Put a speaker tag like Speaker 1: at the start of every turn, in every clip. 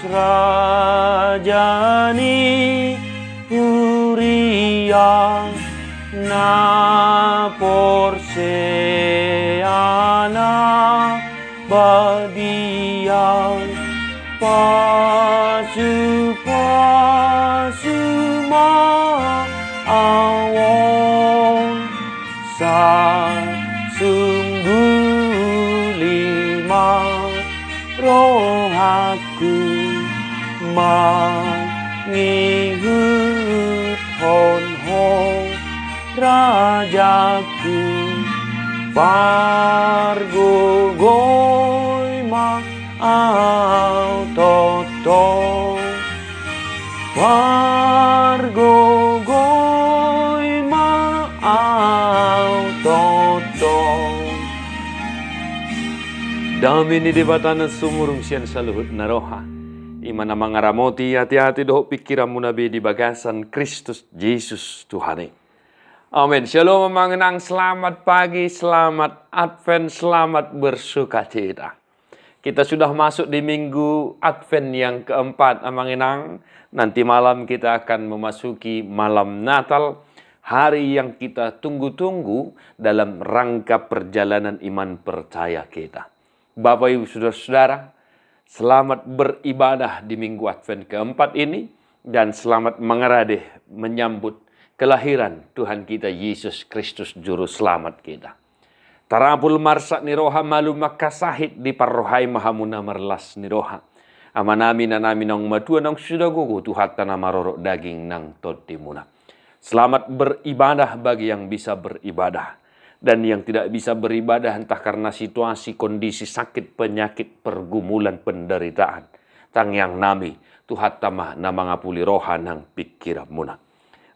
Speaker 1: rajani Uria na porseana badian pasuma awon sa sungguh lima rohaku mangihut honho rajaku pargogoy ma autoto pargogoy ma autoto dami ni debatan sumurung sian saluhut naroha imana mangaramoti hati-hati doh pikiran munabi di bagasan Kristus Yesus Tuhane. Amin. Shalom mengenang, selamat pagi, selamat Advent, selamat bersukacita. Kita sudah masuk di minggu Advent yang keempat, mengenang. Nanti malam kita akan memasuki malam Natal, hari yang kita tunggu-tunggu dalam rangka perjalanan iman percaya kita. Bapak Ibu Saudara-saudara, selamat beribadah di minggu Advent keempat ini, dan selamat mengeradeh menyambut kelahiran Tuhan kita Yesus Kristus Juru Selamat kita. Tarapul marsak niroha malu makasahit di parrohai mahamuna merlas niroha. Amanami nanami nang matua nang sudah gugu Tuhan tanah marorok daging nang totimuna. Selamat beribadah bagi yang bisa beribadah. Dan yang tidak bisa beribadah entah karena situasi, kondisi, sakit, penyakit, pergumulan, penderitaan. Tang yang nami Tuhan tamah nama ngapuli roha nang pikiramuna.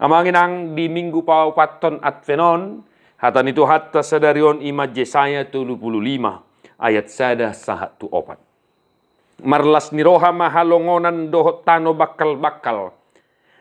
Speaker 1: Amanginang di minggu paupaton Advenon, hatan itu hatta sadarion ima Yesaya 35 ayat sada sahat tu opat. Marlas niroha mahalongonan dohot tano bakal-bakal.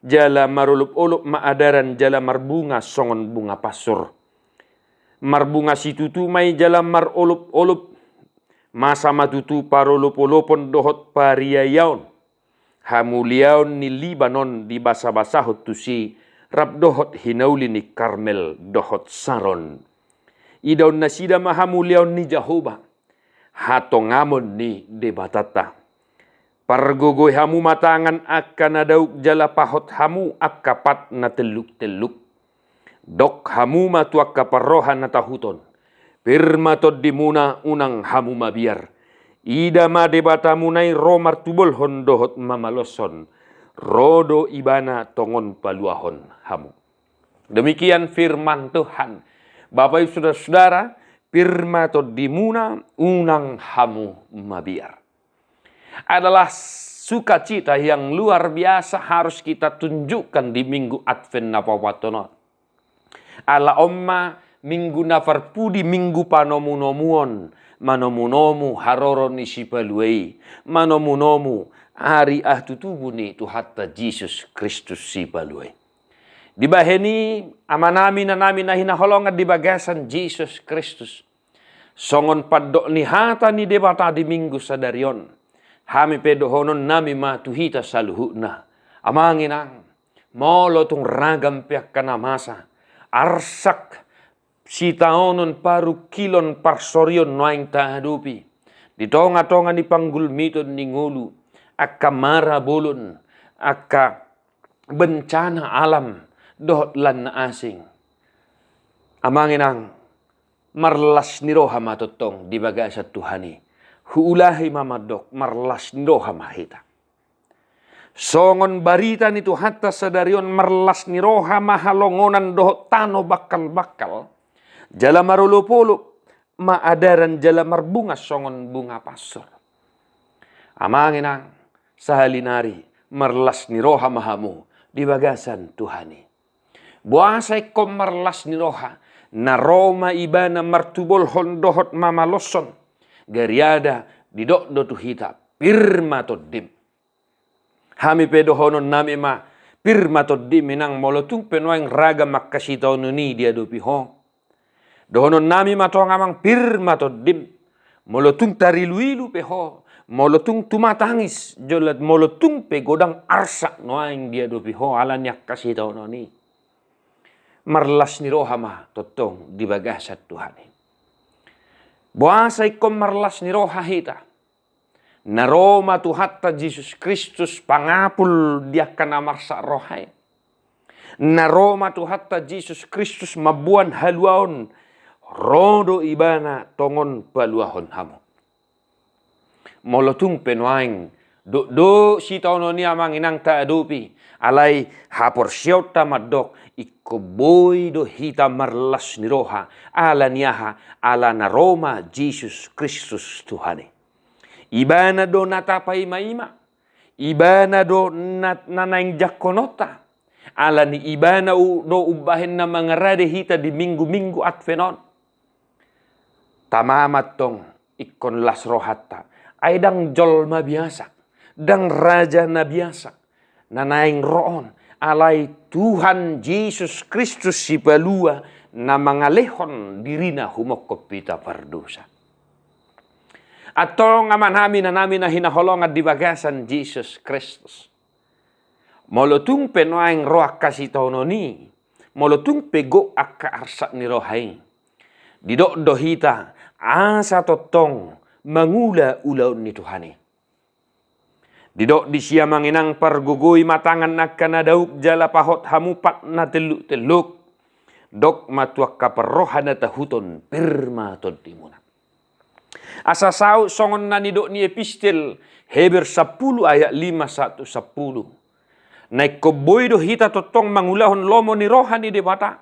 Speaker 1: Jala marulup-ulup maadaran jala marbunga songon bunga pasur. Marbunga situtu mai jala marulup-ulup. Masa matutu parulup-ulupon dohot pariayaon. Hamuliaon ni Libanon di basa-basahot tusi. Rab dohot hinauli ni Karmel dohot Saron. Idaw nasida mahamuliaw ni Jehovah. Hatongamon ni debatata. Pargogoy hamu matangan akan nadauk jala pahot hamu akapat na teluk-teluk. Dok hamu matu akaparrohan na tahuton. Pirmatod di muna unang hamu mabiar. Ida ma debata munay romar tubol hondohot mamaloson. Rodo ibana tongon paluahon hamu. Demikian firman Tuhan. Bapak Ibu Saudara-saudara, firman dimuna unang hamu mabiar. Adalah sukacita yang luar biasa harus kita tunjukkan di minggu Advent napawatono. Ala omma minggu nafarpudi minggu panomunomuon. Manomunomu haroron isipaluei. Manomunomu hari tutubuni tu hatta Yesus Kristus si balui. Di baheni amanami na namin na hinaholongan di bagasan Yesus Kristus. Songon padok ni hata ni debata di minggu sadarion. Hami pedohonon nami matuhita saluhuna. Amanginang molo tung ragam piak kanamasa. Arsak si taonon paru kilon parsorion noaing tahadupi. Di tonga-tonga ni panggul miton ni ngulu. Aka mara bulun, aka bencana alam, dohot lan na asing. Amanginang marlas niroha matotong di bagasa Tuhani. Huulahi mamadok marlas niroha mahita. Songon barita ni hatta sadarion marlas niroha mahalongonan dohot tano bakal-bakal. Jala marulup-ulup maadaran jala marbunga songon bunga pasur. Amanginang sahalinari merlas niroha mahamu di bagasan Tuhani. Buasay kom merlas niroha na Roma ibana martubol hondohot mamaloson. Gariada didokdo tuhita pirma toddim. Hami pedohonon nami ma pirma toddim inang molotung penuang raga makasitaw nuni dia dopiho. Dohonon nami matongamang pirma toddim. Molotung tariluilu peho. Molotung tumatangis, jolat molotung pe godang arsa noaing dia dopi ho alan yak kasih tau noni. Marlas ni rohama totong di bagasat Tuhan. Buasa ikom marlas ni roha hita. Naroma tuhatta Jesus Kristus pangapul dia kana marsa rohai. Naroma tuhatta Jesus Kristus mabuan haluaon rodo ibana tongon paluahon hamu. Molotung penuaing do si tauno ni amang inang ta adupi alai hapor siota madok iko boy do hita marlas ni roha ala niaha ala na Roma Jesus Kristus Tuhane. Ibana do natapai maima, ibana do nanaing jakonota, ala ni ibana do ubahin na mga rade hita di minggu-minggu advenon. Tamamat tong ikon las rohata, ay dang jolma biasa, dang raja na biasa, nanaing roon, alay Tuhan Jesus Kristus si palua na mga lehon dirina humokop pita pardusa. Atau ngaman namin na hinaholongan di bagasan Jesus Kristus. Molotung penuaing roak kasih ni, molotung pego akka arsak ni rohai. Didok dohita asa totong mangula ulaun ni Tuhani. Didok di siya manginang pargugoy matangan nakana dauk jala pahot hamupak na teluk. Dok matuak kaparohan na tahuton pirma todimuna. Asa sau songon na nidok ni epistel Heber 10 ayat 5-10. Naik koboy do hita totong mangulahon lomo ni rohani de bata.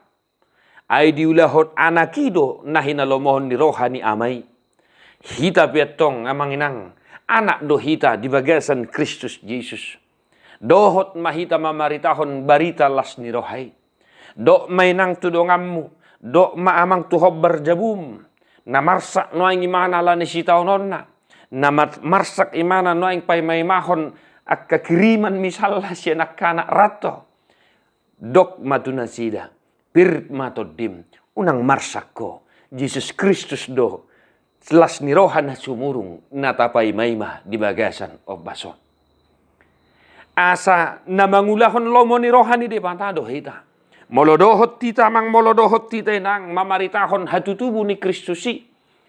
Speaker 1: Ay diulahon anakido na hinalomohon ni rohani amai. Hita piatong amanginang anak do hita di bagasan Kristus Jesus. Dohot mahita mamaritahon barita las ni rohai. Dok mainang tudongammu, dok maamang tuhob berjabum. Na marsak noaing imana la ni sitaw nonna. Na marsak imana noaing pay may mahon at kakiriman misal siya nakana rato. Dok matunasida, pirt matodim, unang marsak ko, Jesus Kristus do, selas ni rohan na sumurung, natapay mayma di bagasan o baso. Asa na mangulahon lomo ni rohan ni di pantado hita. Molodohot tita mang molodohot tita nang mamaritahon hatutubu ni Kristusi.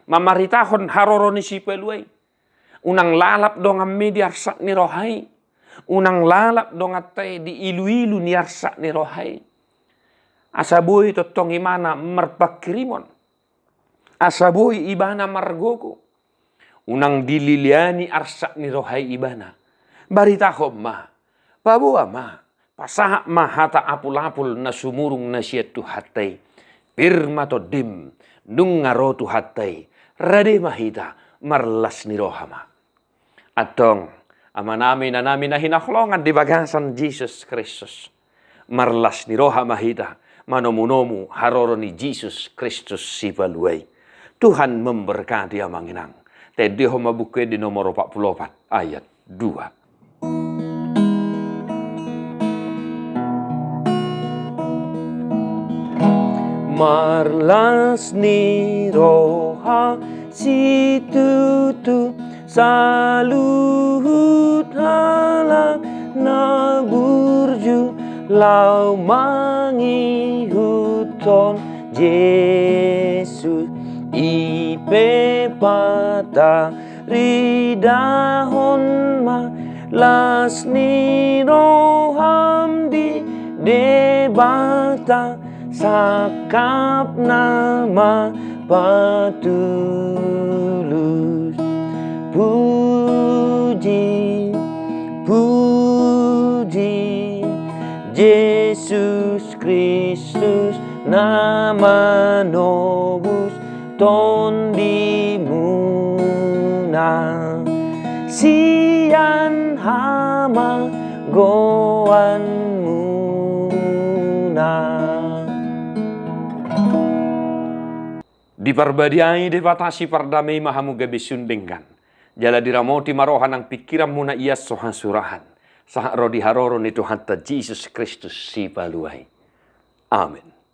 Speaker 1: Mamaritahon haroro ni si peluay. Unang lalap dong ammi di arsak ni rohai. Unang lalap dong atay di ilu-ilu ni arsak ni rohai. Asaboy totong imana marpakirimon. Asaboy ibana margogo. Unang dililiani arsak ni rohai ibana. Baritahom ma. Pabuwa ma. Pasaha mahata apul-apul na sumurung na siya tuhatay. Pirma to dim, nung ngaro tuhatay. Rade mahita, marlas ni rohama. Atong, ama namin na hinaklongan di bagasan Jesus Kristus. Marlas ni rohama hita, manomunomu haroro ni Jesus Kristus si paluay. Tuhan memberkati amanginang. Tedi ho mabukwe di nomor 44 ayat 2. Marlas ni roha si tutu saluhut halak na burju lau mangi huton Jesus ipe pata ridahon ma las ni roham di debata sakap nama patulus puji Yesus Kristus nama nobus tondi muna sian hama goan muna. Diparbadiai debatasi pardamai mahamu gabi sundengkan. Jala diramoti marohan ang pikiran muna iya sohan surahan. Sahak rodi haroro ni Tuhan ta Jesus Kristus si paluai. Amin.